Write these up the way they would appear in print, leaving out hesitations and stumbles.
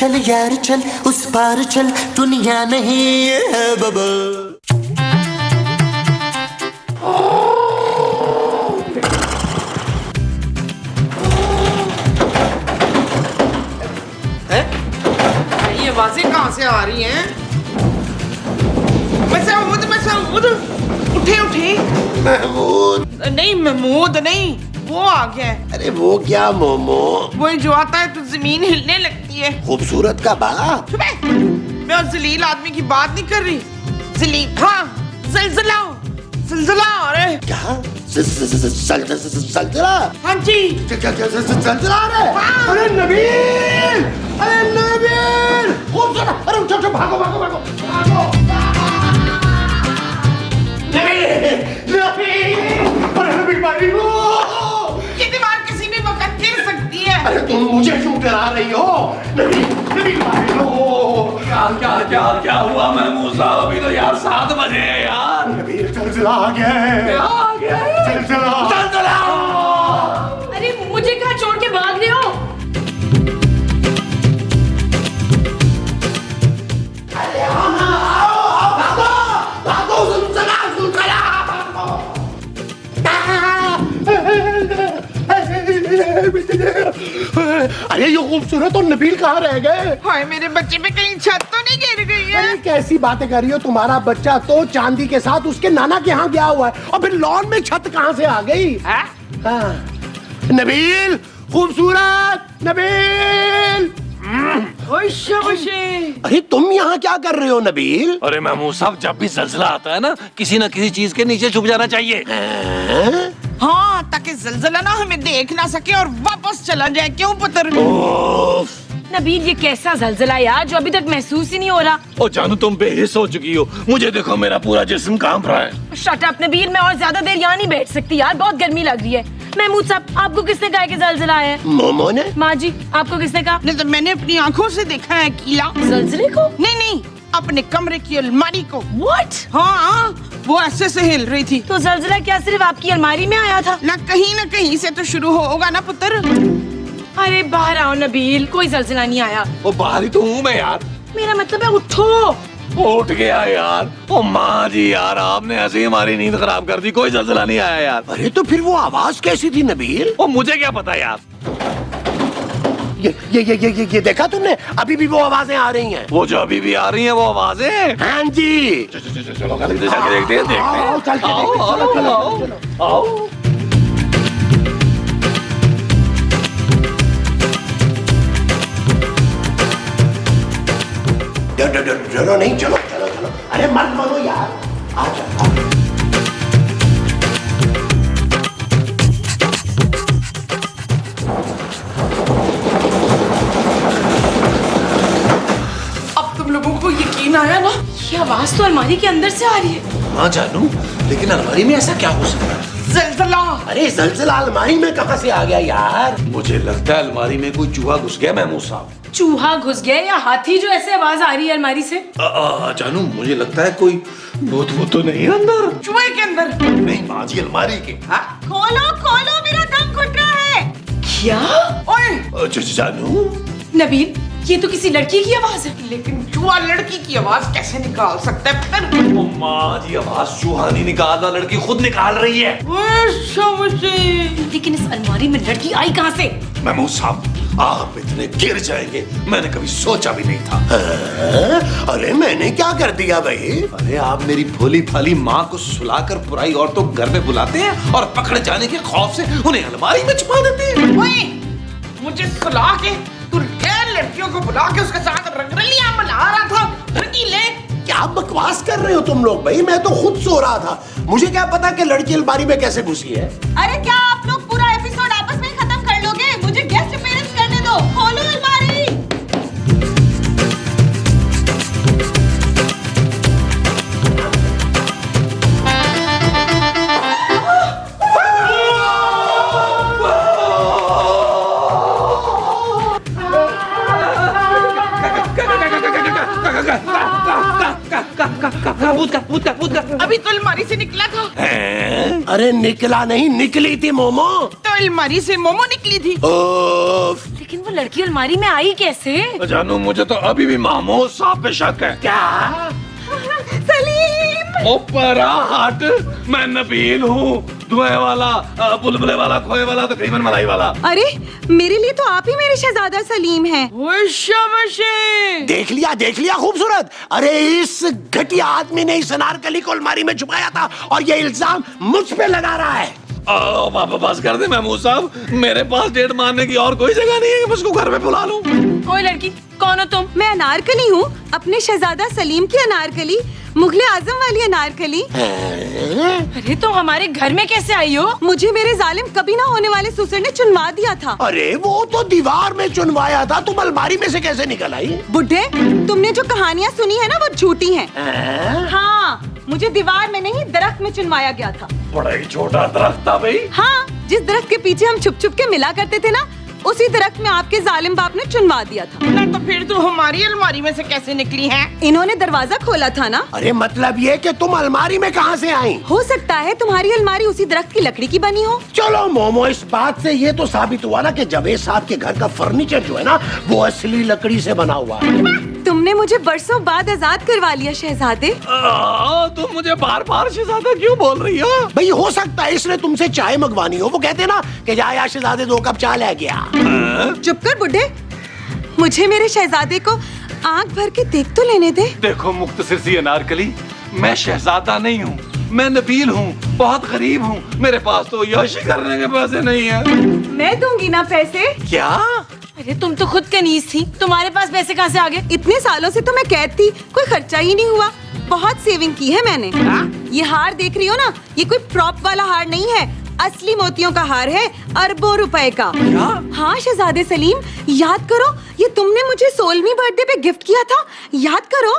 चल यार चल, उस पार चल, दुनिया नहीं है बाबा। ये आवाजें कहाँ से आ रही हैं? मसूद, उठे उठे। महमूद नहीं, महमूद नहीं, वो आ गया है। अरे वो क्या मोमो? वो जो आता है तो जमीन हिलने लगती है। खूबसूरत का बाप। मैं उस जलील आदमी की बात नहीं कर रही। जलील, हाँ, जलजला, जलजला आ रहा है। क्या? जलजला? हाँ जी। जलजला आ रहा है? हाँ। अरे नबील, अरे नबील, खूबसूरत, अरे उठो उठो, भागो भागो भागो भागो। नबील, अरे नबील भाई वो। ये दीवार किसी भी वक्त गिर सकती है। अरे तुम मुझे क्यों डरा रही हो? नबील, नबील भाई वो। क्या क्या क्या क्या हुआ महमूद साहब? अभी तो यार 7 बजे है यार। नबील जलजला आ गया है। क्या आ गया है? जलजला, जलजला! अरे मुझे कहाँ छोड़ के भाग रहे हो? अरे आओ, भागो, भागो, जलजला, जलजला, अरे ये खूबसूरत और नबील कहाँ रह गए? हाय, मेरे बच्चे पे कहीं छत तो नहीं गिर गई है? अरे कैसी बातें कर रही हो? तुम्हारा बच्चा तो चांदी के साथ उसके नाना के यहाँ गया हुआ है, और फिर लॉन में छत कहाँ से आ गई? हाँ? हाँ। नबील, खूबसूरत नबील। ओए शाबाशी। अरे तुम यहाँ क्या कर रहे हो नबील? अरे महमूद साहब, जब भी जलजला आता है ना, किसी न किसी चीज के नीचे छुप जाना चाहिए। हैं? हाँ, ताकि जलजला ना हमें देख ना सके और वापस चला जाए। क्यों पुत्र? नबील, ये कैसा जलजला यार जो अभी तक महसूस ही नहीं हो रहा। ओ जानू, तुम बेहिस हो चुकी हो। मुझे देखो, मेरा पूरा जिस्म कांप रहा है। शट अप नबील, मैं और ज्यादा देर यहाँ नहीं बैठ सकती यार, बहुत गर्मी लग रही है। महमूद साहब, आपको किसने कहा कि जलजला है? मोमो ने। माँ जी, आपको किसने कहा? नहीं तो मैंने अपनी आंखों से देखा है कीला। जलजले को? नहीं नहीं, अपने कमरे की अलमारी को। What? हाँ, वो ऐसे से हिल रही थी। तो जलजला क्या सिर्फ आपकी अलमारी में आया था? ना कहीं से तो शुरू होगा ना पुत्र। अरे बाहर आओ नबील, कोई जलजला नहीं आया। ओ बाहर ही तो हूँ मैं यार। मेरा मतलब है उठो। उठ गया यार। ओ माँ जी यार, आपने ऐसे ही हमारी नींद खराब कर दी। कोई जलजला नहीं आया यार। अरे तो फिर वो आवाज कैसी थी नबील? ओ मुझे क्या पता यार। ये देखा तुमने? अभी भी वो आवाजें आ रही हैं। वो जो अभी भी आ रही है वो आवाजें। हाँ जी। चलो देखते हैं, देखते हैं। आओ, चल के देखते हैं, चलो, चलो, चलो। आओ। डरो नहीं, चलो चलो चलो। अरे मत बोलो यार, आ जाओ। अब तुम लोगों को यकीन आया ना? ये आवाज तो अलमारी के अंदर से आ रही है। हाँ जानू, लेकिन अलमारी में ऐसा क्या हो सकता है? जलजला। अरे जलजला अलमारी में कहाँ से आ गया यार? मुझे लगता है अलमारी में कोई चूहा घुस गया महमूद साहब। चूहा घुस गया या हाथी जो ऐसे आवाज आ रही है अलमारी से? जानू, मुझे लगता है कोई भूत तो नहीं है अंदर। चूहे के अंदर? नहीं माँ जी, अलमारी के। खोलो खोलो, मेरा दम घुट रहा है। क्या? ओए जानू, नबील, ये तो किसी लड़की की आवाज है। लेकिन चूहा लड़की की आवाज कैसे निकाल सकता है पुत्र? ओ माँ जी, आवाज चूहा नहीं निकाल रहा, लड़की खुद निकाल रही है। ओए शाबाशी। लेकिन इस अलमारी में लड़की आई कहाँ से? महमूद साहब, आप इतने गिर जाएंगे मैंने कभी सोचा भी नहीं था। अरे मैंने क्या कर दिया भाई? अरे आप मेरी भोली भाली माँ को सुलाकर पुराई औरतों को घर में बुलाते हैं और पकड़ जाने के खौफ से उन्हें अलमारी में छुपा देते हैं। ओए, मुझे सुला के तू गैर लड़कियों को बुला के उसके साथ रंगरलियां मना रहा था। रंगीले, क्या बकवास कर रहे हो तुम लोग भाई? मैं तो खुद सो रहा था, मुझे क्या पता कि लड़की अलमारी में कैसे घुसी है। अरे क्या आप लोग पूरा एपिसोड आपस में खत्म कर लोगे? मुझे गेस्ट अपीयरेंस करने दो। खोलो अलमारी। अभी तो अलमारी से निकला था। अरे निकला नहीं, निकली थी मोमो। तो अलमारी से मोमो निकली थी। ओफ। लेकिन वो लड़की अलमारी में आई कैसे? जानू, मुझे तो अभी भी महमूद साहब पे शक है। क्या? सलीम! ओ परा हट, मैं नबील हूँ, धुएं वाला, बुलबुले वाला, खोए वाला, तकरीबन मलाई वाला। अरे मेरे लिए तो आप ही मेरे शहजादा सलीम हैं। देख लिया खूबसूरत। अरे इस घटिया आदमी ने इस अनारकली को अलमारी में छुपाया था और ये इल्जाम मुझ पे लगा रहा है। बस कर दे महमूद साहब, मेरे पास डेट मारने की और कोई जगह नहीं है कि मैं उसको घर में बुला लूं। कोई लड़की, कौन हो तुम? मैं अनारकली हूँ, अपने शहजादा सलीम की अनारकली, मुगले आजम वाली अनारकली। अरे तुम हमारे घर में कैसे आई हो? मुझे मेरे जालिम कभी ना होने वाले ससुर ने चुनवा दिया था। अरे वो तो दीवार में चुनवाया था, तुम अलमारी में से कैसे निकल आई? बुढ़े, तुमने जो कहानियाँ सुनी है ना वो झूठी हैं। हाँ, मुझे दीवार में नहीं दरख्त में चुनवाया गया था। बड़ा ही छोटा दरख्त था भाई। हाँ, जिस दरख्त के पीछे हम छुप छुप के मिला करते थे ना, उसी दरख्त में आपके जालिम बाप ने चुनवा दिया था। तो फिर तू हमारी अलमारी में से कैसे निकली है? इन्होंने दरवाजा खोला था ना। अरे मतलब ये कि तुम अलमारी में कहाँ से आई? हो सकता है तुम्हारी अलमारी उसी दरख्त की लकड़ी की बनी हो। चलो मोमो, इस बात से ये तो साबित हुआ ना कि जावेद साहब के घर का फर्नीचर जो है ना वो असली लकड़ी से बना हुआ है। तुमने मुझे बरसों बाद आजाद करवा लिया शहजादे। तुम मुझे बार बार शहजादा क्यों बोल रही हो? भाई हो सकता है इसने तुमसे चाय मंगवानी हो। वो कहते ना कि जा यार शहजादे 2 कप चाय ले गया। चुप कर बुढ़े, मुझे मेरे शहजादे को आंख भर के देख तो लेने दे। देखो मुख्तसर सी अनारकली, मैं शहजादा नहीं हूँ, मैं नबील हूँ, बहुत गरीब हूँ, मेरे पास तो याशी करने के पैसे नहीं है। मैं दूंगी ना पैसे। क्या? अरे तुम तो खुद कनीज थी, तुम्हारे पास पैसे कहाँ से आ गए? इतने सालों से तो मैं कैद थी, कोई खर्चा ही नहीं हुआ। बहुत सेविंग की है मैंने। ये हार देख रही हो ना, ये कोई प्रॉप वाला हार नहीं है, असली मोतियों का हार है, अरबों रुपए का। क्या? हाँ शहजादे सलीम, याद करो, ये तुमने मुझे 16वीं बर्थडे पे गिफ्ट किया था, याद करो।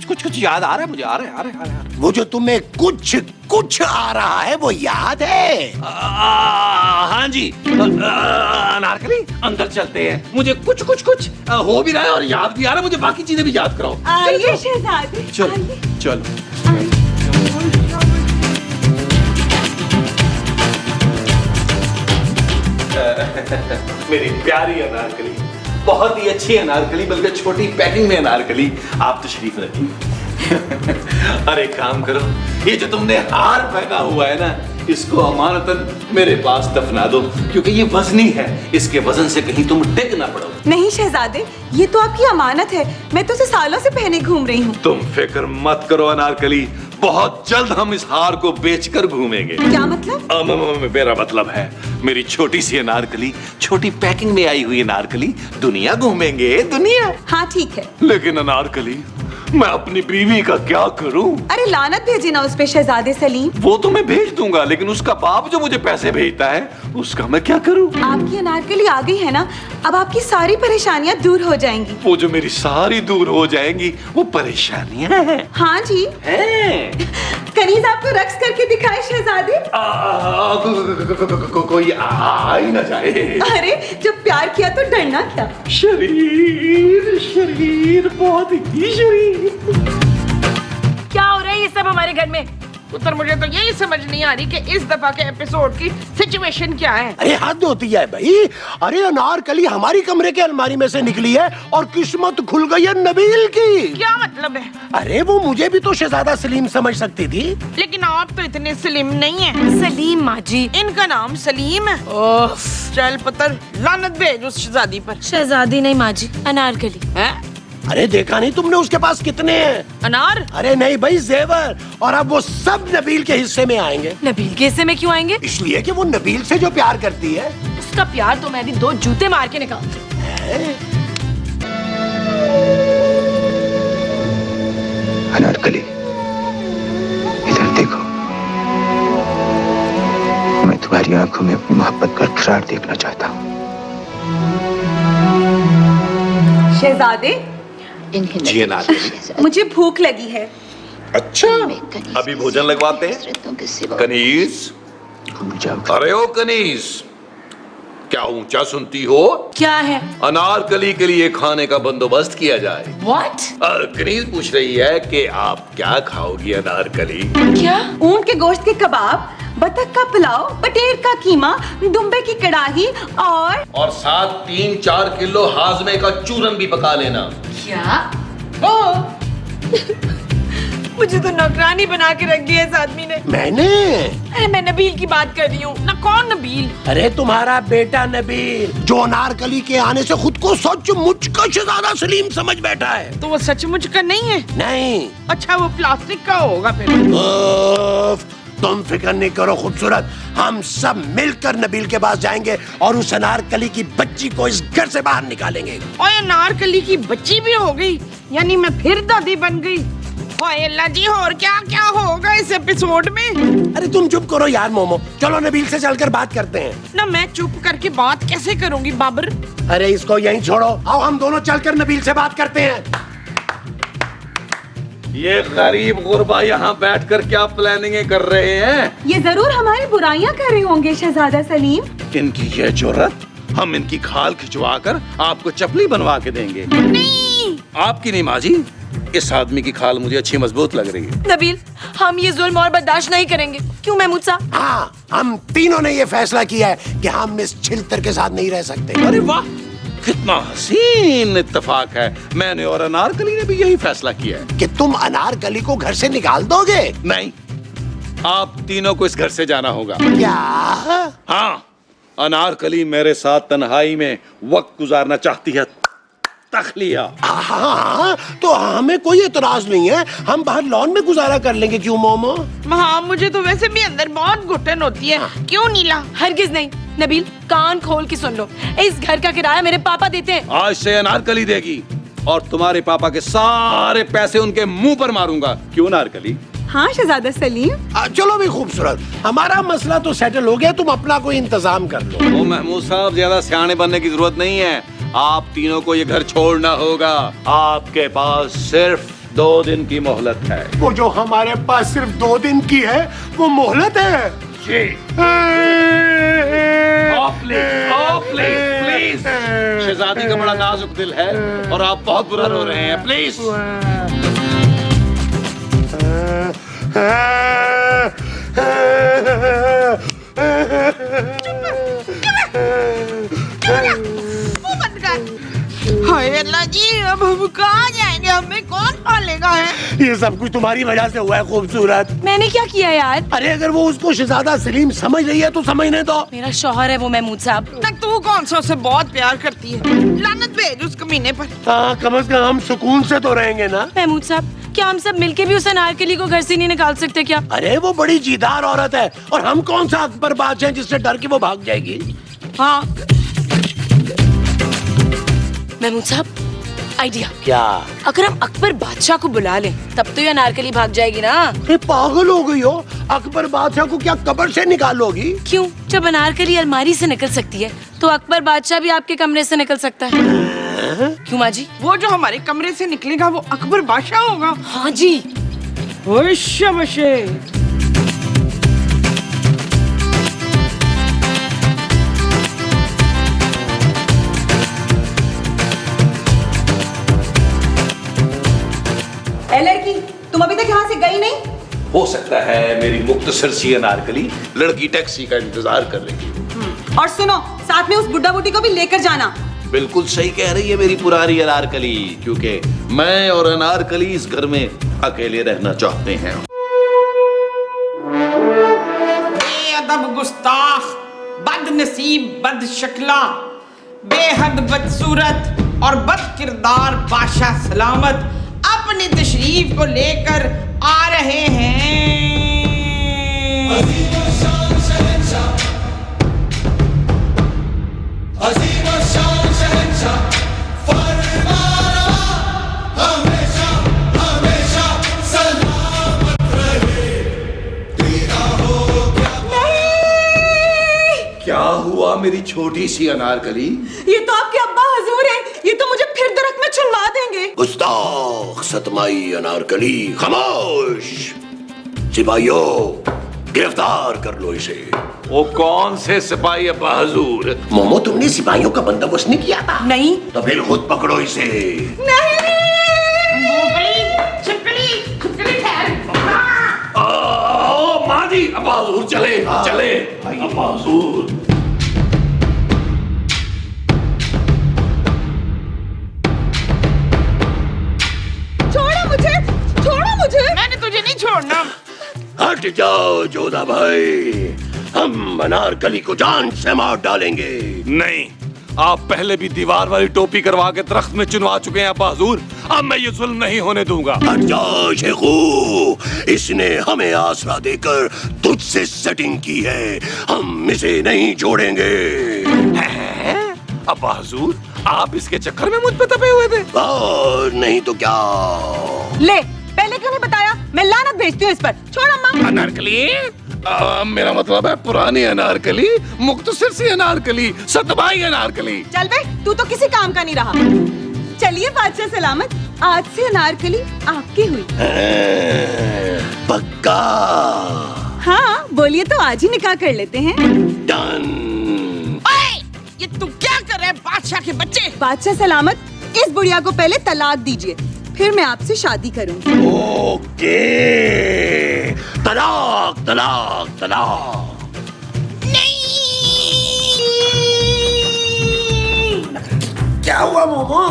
कुछ याद आ रहा है मुझे, आ रहा है। वो जो तुम्हें कुछ आ रहा है वो याद है? हाँ जी। अनारकली, अंदर चलते हैं, मुझे कुछ हो भी रहा है और याद भी आ रहा है, मुझे बाकी चीजें भी याद कराओ। आइए शहजादे, चलो चलो। मेरी प्यारी अनारकली, बहुत ही अच्छी अनारकली, बल्कि छोटी पैकिंग में अनारकली, आप तशरीफ रखिए। अरे काम करो, ये जो तुमने हार पहना हुआ है ना, इसको अमानतन मेरे पास दफना दो, क्योंकि ये वजनी है, इसके वजन से कहीं तुम डिग ना पड़ो। नहीं शहजादे, ये तो आपकी अमानत है, मैं तो उसे सालों से पहने घूम रही हूँ। तुम फिक्र मत करो अनारकली, बहुत जल्द हम इस हार को बेचकर घूमेंगे। क्या मतलब? मेरा मतलब है, मेरी छोटी सी अनारकली, छोटी पैकिंग में आई हुई अनारकली, दुनिया घूमेंगे, दुनिया। हाँ ठीक है। लेकिन अनारकली, मैं अपनी बीवी का क्या करूं? अरे लानत भेजी ना उस पे शहजादे सलीम। वो तो मैं भेज दूंगा, लेकिन उसका बाप जो मुझे पैसे भेजता है, उसका मैं क्या करूं? आपकी अनारकली आ गई है ना, अब आपकी सारी परेशानियाँ दूर हो जाएंगी। वो जो मेरी सारी दूर हो जाएंगी, वो परेशानियां हैं। हाँ जी। हैं? कनीज आपको रक्स करके दिखाए शहजादे। कोई आ ही ना जाए। अरे जब प्यार किया तो डरना क्या। शरीर बहुत ही शरीर। क्या हो रहा है ये सब हमारे घर में? पुत्र, मुझे तो यही समझ नहीं आ रही कि इस दफा के एपिसोड की सिचुएशन क्या है। अरे हद होती है भाई। अरे अनारकली हमारी कमरे के अलमारी में से निकली है और किस्मत खुल गई है नबील की। क्या मतलब है? अरे वो मुझे भी तो शहजादा सलीम समझ सकती थी, लेकिन आप तो इतने सलीम नहीं है। सलीम माँ जी। इनका नाम सलीम है। ओह, चल पुत्र, लानत भेज उस शहजादी पर। शहजादी नहीं माँ जी, अनारकली है? अरे देखा नहीं तुमने उसके पास कितने हैं? अनार? अरे नहीं भाई, जेवर, और अब वो सब नबील के हिस्से में आएंगे। नबील के हिस्से में क्यों आएंगे? इसलिए कि वो नबील से जो प्यार करती है। उसका प्यार तो मैं भी 2 जूते मार के निकालती। अनारकली, इधर देखो, मैं तुम्हारी आंखों में अपनी मोहब्बत का इकरार देखना चाहता हूँ। शहजादे, जी अनारकली, मुझे भूख लगी है। अच्छा, अभी भोजन लगवाते हैं। कनीज, अरे ओ कनीज, क्या ऊंचा सुनती हो? क्या है? अनारकली के लिए खाने का बंदोबस्त किया जाए। What? कनीज पूछ रही है कि आप क्या खाओगी अनारकली? क्या? ऊंट के गोश्त के कबाब, बतख का पुलाव, बटेर का कीमा, दुम्बे की कड़ाही और साथ 3-4 किलो हाजमे का चूरन भी पका लेना। क्या? ओ मुझे तो नौकरानी बना के रख दिया इस आदमी ने। मैंने? अरे मैं नबील की बात कर रही हूँ ना। कौन नबील? अरे तुम्हारा बेटा नबील, जो अनारकली के आने से खुद को सचमुच का शहजादा सलीम समझ बैठा है। तो वो सचमुच का नहीं है? नहीं। अच्छा वो प्लास्टिक का होगा फिर। उफ, तुम फिक्र नहीं करो खूबसूरत, हम सब मिलकर नबील के पास जाएंगे और उस अनारकली की बच्ची को इस घर से बाहर निकालेंगे। ओए अनारकली की बच्ची भी हो गई, यानी मैं फिर दादी बन गई। ओए अल्लाह जी, और क्या क्या होगा इस एपिसोड में? अरे तुम चुप करो यार मोमो, चलो नबील से चलकर बात करते हैं। ना मैं चुप करके बात कैसे करूंगी बाबर? अरे इसको यहीं छोड़ो, आओ हम दोनों चलकर नबील से बात करते हैं। ये गरीब गुरबा यहाँ बैठकर क्या प्लानिंग कर रहे हैं? ये जरूर हमारी बुराइयां कर रहे होंगे शहजादा सलीम। इनकी ये जुर्रत, हम इनकी खाल खिंचवा कर आपको चपली बनवा के देंगे। नहीं, आपकी नहीं माँ जी, इस आदमी की खाल मुझे अच्छी मजबूत लग रही है। नबील, हम ये जुल्म और बर्दाश्त नहीं करेंगे। क्यों महमूद साहब? हाँ, हम तीनों ने ये फैसला किया है कि हम इस छिलतर के साथ नहीं रह सकते। अरे वाह, कितना हसीन इत्तेफाक है। मैंने और अनारकली ने भी यही फैसला किया है कि तुम अनारकली को घर से निकाल दोगे। नहीं, आप तीनों को इस घर से जाना होगा। क्या? हाँ, अनारकली मेरे साथ तन्हाई में वक्त गुजारना चाहती है। तखलिया। हाँ, तो हमें कोई एतराज नहीं है, हम बाहर लॉन में गुजारा कर लेंगे। क्यों मोमो? हाँ मुझे तो वैसे भी अंदर बहुत घुटन होती है। क्यों नीला? हरगिज नहीं। नबील, कान खोल के सुन लो, इस घर का किराया मेरे पापा देते हैं। आज से अनारकली देगी और तुम्हारे पापा के सारे पैसे उनके मुंह पर मारूंगा। क्यों अनारकली? हाँ शहजादा सलीम। चलो भी खूबसूरत, हमारा मसला तो सेटल हो गया, तुम अपना कोई इंतजाम कर लो। ओ महमूद साहब, ज्यादा सियाने बनने की जरूरत नहीं है। आप तीनों को ये घर छोड़ना होगा। आपके पास सिर्फ 2 दिन की मोहलत है। वो जो हमारे पास सिर्फ 2 दिन की है, वो मोहलत है जी। प्लीज, शहजादी का बड़ा नाजुक दिल है और आप बहुत बुरा रो रहे हैं। प्लीज। हाय अल्लाह जी, अब हम कहाँ जाएंगे? हमें कौन पालेगा है? ये सब कुछ तुम्हारी वजह से हुआ है खूबसूरत। मैंने क्या किया यार? अरे अगर वो उसको शहजादा सलीम समझ रही है तो समझने दो। मेरा शौहर है वो महमूद साहब। तक तू कौन सा उससे बहुत प्यार करती है? लानत भेज उस कमीने पर। हाँ, कम से कम हम सुकून से तो रहेंगे ना। महमूद साहब, क्या हम सब मिलके भी उस अनारकली को घर से नहीं निकाल सकते क्या? अरे वो बड़ी जीदार औरत है और हम कौन सा अकबर बादशाह हैं जिससे डर के वो भाग जाएगी। हाँ महमूद साहब, आइडिया। क्या? अगर हम अकबर बादशाह को बुला लें तब तो ये अनारकली भाग जाएगी ना। ये पागल हो गई हो? अकबर बादशाह को क्या कब्र से निकालोगी? क्यों? जब अनारकली अलमारी से निकल सकती है तो अकबर बादशाह भी आपके कमरे से निकल सकता है। क्यों माँ जी? वो जो हमारे कमरे से निकलेगा वो अकबर बादशाह होगा। हाँ जी। ओए शाबाशे। लड़की, तुम अभी तक यहाँ से गई नहीं? हो सकता है मेरी मुख्तसर सी अनारकली लड़की टैक्सी का इंतजार कर रही। और सुनो, साथ में उस बुड्ढा बुड्ढी को भी लेकर जाना। बिल्कुल सही कह रही है मेरी पुरानी अनारकली, क्योंकि मैं और अनारकली इस घर में अकेले रहना चाहते हैं। बेअदब, गुस्ताख, बदनसीब, बदशक्ला, बेहद बदसूरत और बद किरदार बादशाह सलामत अपनी तशरीफ को लेकर आ रहे हैं। क्या हुआ मेरी छोटी सी अनारकली? ये तो आपके अब्बा हुजूर हैं, ये तो मुझे फिर दरख्त में चुनवा देंगे। गुस्ताख, सतमाई अनारकली, खामोश। सिपाहियों, गिरफ्तार कर लो इसे। वो कौन से सिपाही अब्बा हुजूर? मोमो, तुमने सिपाहियों का बंदोबस्त नहीं किया था? नहीं। तो फिर खुद पकड़ो इसे। छिपकली, छिपकली, छिपकली ठहर। माँ शादी। अब्बा हुजूर चले चले अब्बा हुजूर। छोड़ो मुझे, छोड़ो मुझे। मैंने तुझे नहीं छोड़ना। हट जाओ जोधा भाई, हम अनारकली को जान से मार डालेंगे। नहीं, आप पहले भी दीवार वाली टोपी करवा के दरख्त में चुनवा चुके हैं अब्बा हुजूर। अब मैं ये जुल्म नहीं होने दूंगा। हट जाओ शेखू, इसने हमें आसरा देकर तुझसे सेटिंग की है, हम इसे नहीं छोड़ेंगे। अब्बा हुजूर, आप इसके चक्कर में मुझ पे तपे हुए थे। और नहीं तो क्या। ले, पहले क्यों नहीं बताया? मैं लानत भेजती हूँ इस पर। छोड़ अम्मा। अनारकली, मेरा मतलब है पुरानी अनारकली, मुख्तसर सी अनारकली, सतबाई अनारकली। चल बे, तू तो किसी काम का नहीं रहा। चलिए बादशाह सलामत, आज से अनारकली आपकी हुई। पक्का? हाँ, बोलिए तो आज ही निकाह कर लेते हैं। डन। ओए, ये तू क्या कर रहा है बादशाह के बच्चे? बादशाह सलामत, इस बुढ़िया को पहले तलाक दीजिए, फिर मैं आपसे शादी करूंगी। ओके, तलाक तलाक तलाक। क्या हुआ मोमो?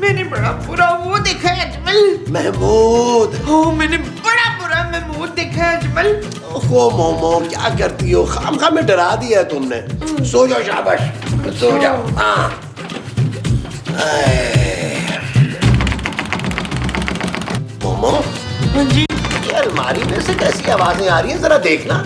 मैंने बड़ा बुरा वो देखा है अजमल। महमूद। हो, मैंने बड़ा बुरा महमूद देखा है अजमल। ओहो मोमो, क्या करती हो? खामखा में डरा दिया तुमने। सो जाओ, शाबाश, सो जाओ। हाँ। मोमो, हाँ जी। ये अलमारी में से कैसी आवाजें आ रही हैं, जरा देखना।